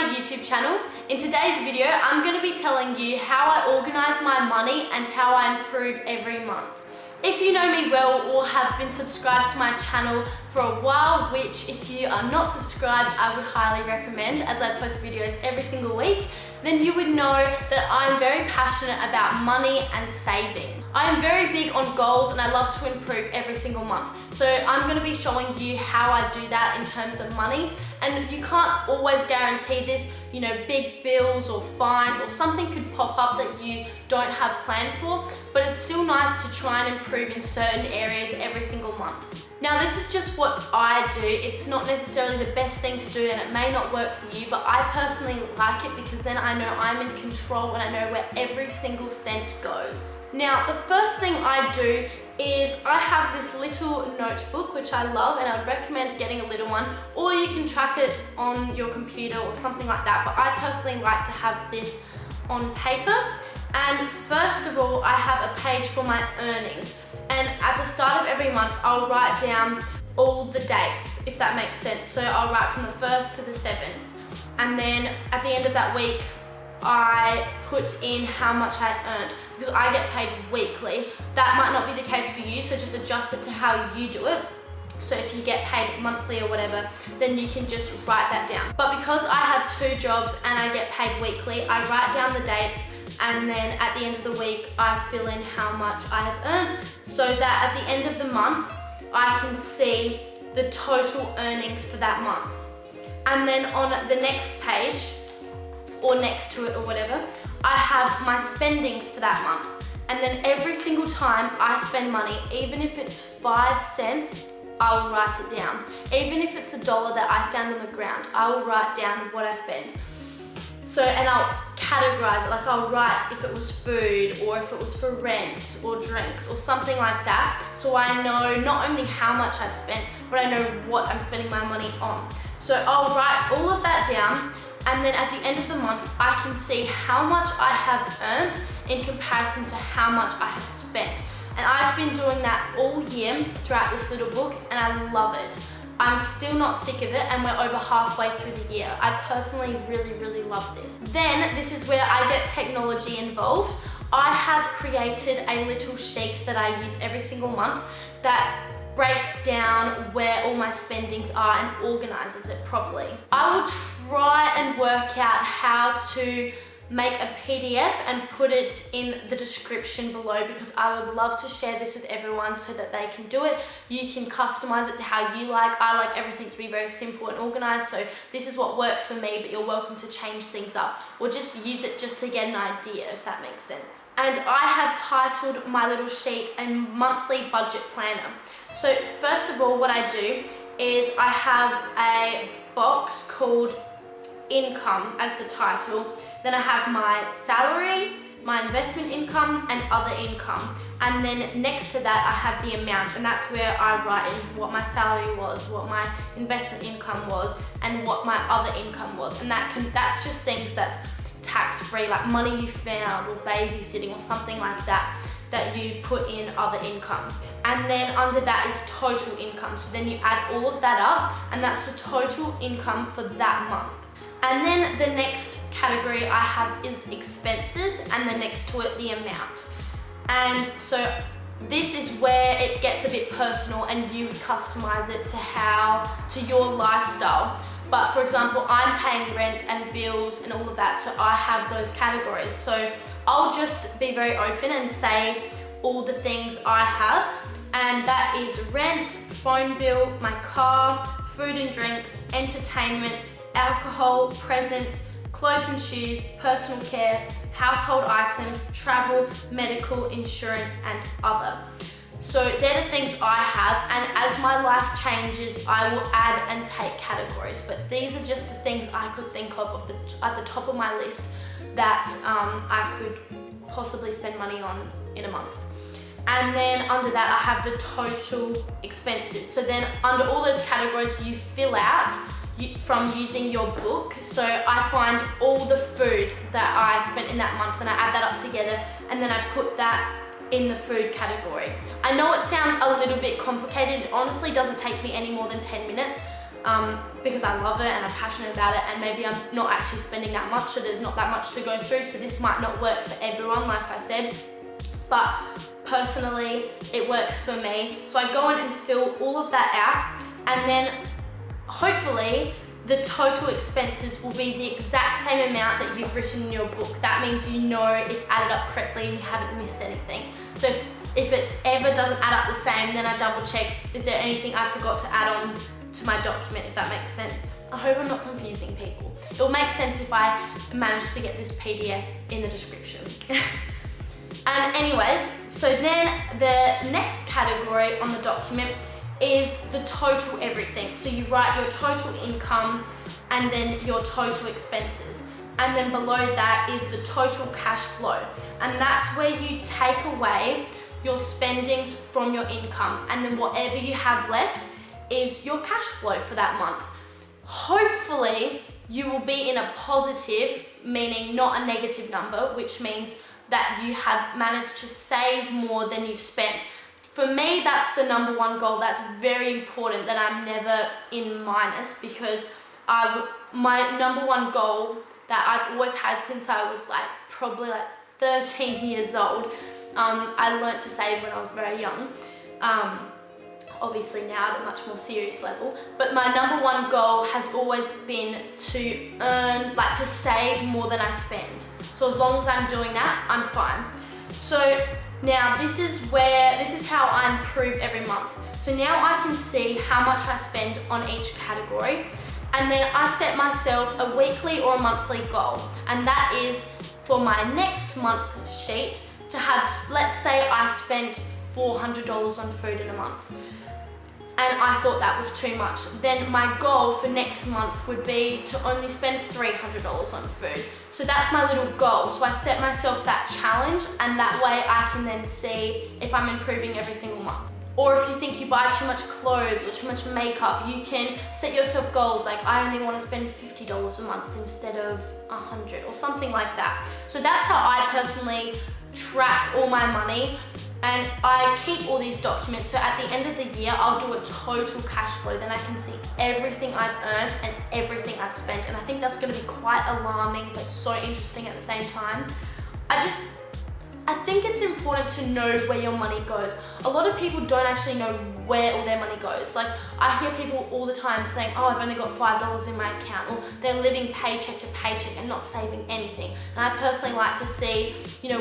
my YouTube channel. In today's video, I'm going to be telling you how I organise my money and how I improve every month. If you know me well or have been subscribed to my channel for a while, which if you are not subscribed, I would highly recommend as I post videos every single week, then you would know that I'm very passionate about money and saving. I am very big on goals and I love to improve every single month. So I'm going to be showing you how I do that in terms of money. And you can't always guarantee this, you know, big bills or fines or something could pop up that you don't have planned for, but it's still nice to try and improve in certain areas every single month. Now this is just what I do. It's not necessarily the best thing to do and it may not work for you, but I personally like it because then I know I'm in control and I know where every single cent goes. Now the first thing I do is I have this little notebook which I love, and I'd recommend getting a little one, or you can track it on your computer or something like that, but I personally like to have this on paper. And first of all, I have a page for my earnings, and at the start of every month I'll write down all the dates, if that makes sense. So I'll write from the 1st to the 7th, and then at the end of that week I put in how much I earned, because I get paid weekly. That might not be the case for you, so just adjust it to how you do it. So if you get paid monthly or whatever, then you can just write that down. But because I have 2 jobs and I get paid weekly, I write down the dates, and then at the end of the week, I fill in how much I have earned, so that at the end of the month, I can see the total earnings for that month. And then on the next page, or next to it or whatever, I have my spendings for that month. And then every single time I spend money, even if it's 5 cents, I will write it down. Even if it's $1 that I found on the ground, I will write down what I spend. So, and I'll categorize it, like I'll write if it was food or if it was for rent or drinks or something like that. So I know not only how much I've spent, but I know what I'm spending my money on. So I'll write all of that down, and then at the end of the month, I can see how much I have earned in comparison to how much I have spent. And I've been doing that all year throughout this little book, and I love it. I'm still not sick of it, and we're over halfway through the year. I personally really love this. Then this is where I get technology involved. I have created a little sheet that I use every single month that breaks down where all my spendings are and organizes it properly. I will try and work out how to make a PDF and put it in the description below, because I would love to share this with everyone so that they can do it. You can customize it to how you like. I like everything to be very simple and organized, so this is what works for me, but you're welcome to change things up or just use it just to get an idea, if that makes sense. And I have titled my little sheet a monthly budget planner. So first of all, what I do is I have a box called income as the title. Then I have my salary, my investment income, and other income. And then next to that, I have the amount, and that's where I write in what my salary was, what my investment income was, and what my other income was. And that's just things that's tax-free, like money you found or babysitting or something like that, that you put in other income. And then under that is total income. So then you add all of that up, and that's the total income for that month. And then the next category I have is expenses, and then next to it the amount. And so this is where it gets a bit personal and you customize it to your lifestyle. But for example, I'm paying rent and bills and all of that, so I have those categories. So I'll just be very open and say all the things I have, and that is rent, phone bill, my car, food and drinks, entertainment, alcohol, presents, clothes and shoes, personal care, household items, travel, medical, insurance, and other. So they're the things I have, and as my life changes, I will add and take categories. But these are just the things I could think of at the top of my list that I could possibly spend money on in a month. And then under that, I have the total expenses. So then under all those categories, you fill out from using your book. So I find all the food that I spent in that month and I add that up together, and then I put that in the food category. I know it sounds a little bit complicated. It honestly doesn't take me any more than 10 minutes, because I love it and I'm passionate about it, and maybe I'm not actually spending that much, so there's not that much to go through, so this might not work for everyone, like I said, but personally it works for me. So I go in and fill all of that out, and then hopefully the total expenses will be the exact same amount that you've written in your book. That means you know it's added up correctly and you haven't missed anything. So if it ever doesn't add up the same, then I double check, is there anything I forgot to add on to my document, if that makes sense. I hope I'm not confusing people. It'll make sense if I manage to get this PDF in the description. And anyways, so then the next category on the document is the total everything. So you write your total income and then your total expenses. And then below that is the total cash flow. And that's where you take away your spendings from your income, and then whatever you have left is your cash flow for that month. Hopefully you will be in a positive, meaning not a negative number, which means that you have managed to save more than you've spent. For me, that's the number one goal. That's very important, that I'm never in minus, because my number one goal that I've always had since I was probably 13 years old, I learnt to save when I was very young. Obviously now at a much more serious level, but my number one goal has always been to earn, to save more than I spend. So as long as I'm doing that, I'm fine. So now this is how I improve every month. So now I can see how much I spend on each category, and then I set myself a weekly or a monthly goal, and that is for my next month sheet to have, let's say I spent $400 on food in a month, and I thought that was too much. Then my goal for next month would be to only spend $300 on food. So that's my little goal. So I set myself that challenge, and that way I can then see if I'm improving every single month. Or if you think you buy too much clothes or too much makeup, you can set yourself goals like, I only want to spend $50 a month instead of $100 or something like that. So that's how I personally track all my money. And I keep all these documents, so at the end of the year, I'll do a total cash flow. Then I can see everything I've earned and everything I've spent. And I think that's gonna be quite alarming, but so interesting at the same time. I think it's important to know where your money goes. A lot of people don't actually know where all their money goes. I hear people all the time saying, oh, I've only got $5 in my account, or they're living paycheck to paycheck and not saving anything. And I personally like to see,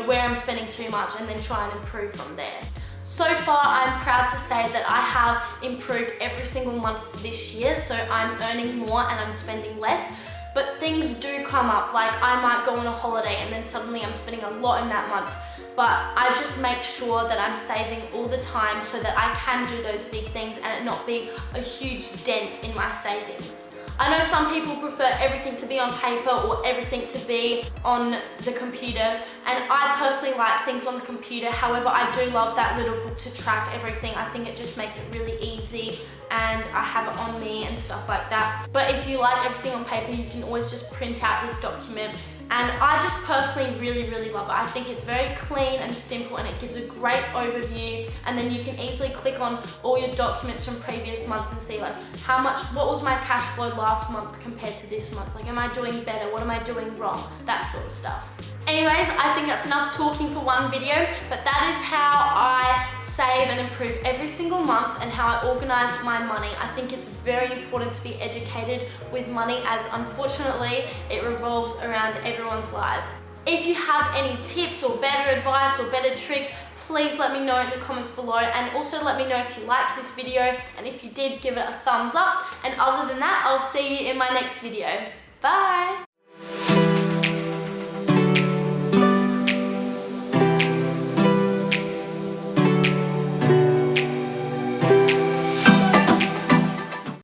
where I'm spending too much and then try and improve from there. So far, I'm proud to say that I have improved every single month this year, so I'm earning more and I'm spending less. But things do come up, I might go on a holiday and then suddenly I'm spending a lot in that month. But I just make sure that I'm saving all the time so that I can do those big things and it not be a huge dent in my savings. I know some people prefer everything to be on paper or everything to be on the computer, and I personally like things on the computer. However, I do love that little book to track everything. I think it just makes it really easy, and I have it on me and stuff like that. But if you like everything on paper, you can always just print out this document. And I just personally really, really love it. I think it's very clean and simple, and it gives a great overview. And then you can easily click on all your documents from previous months and see what was my cash flow last month compared to this month? Am I doing better? What am I doing wrong? That sort of stuff. Anyways, I think that's enough talking for one video, but that is how I save and improve every single month and how I organize my money. I think it's very important to be educated with money, as unfortunately it revolves around everyone's lives. If you have any tips or better advice or better tricks, please let me know in the comments below, and also let me know if you liked this video, and if you did, give it a thumbs up. And other than that, I'll see you in my next video. Bye!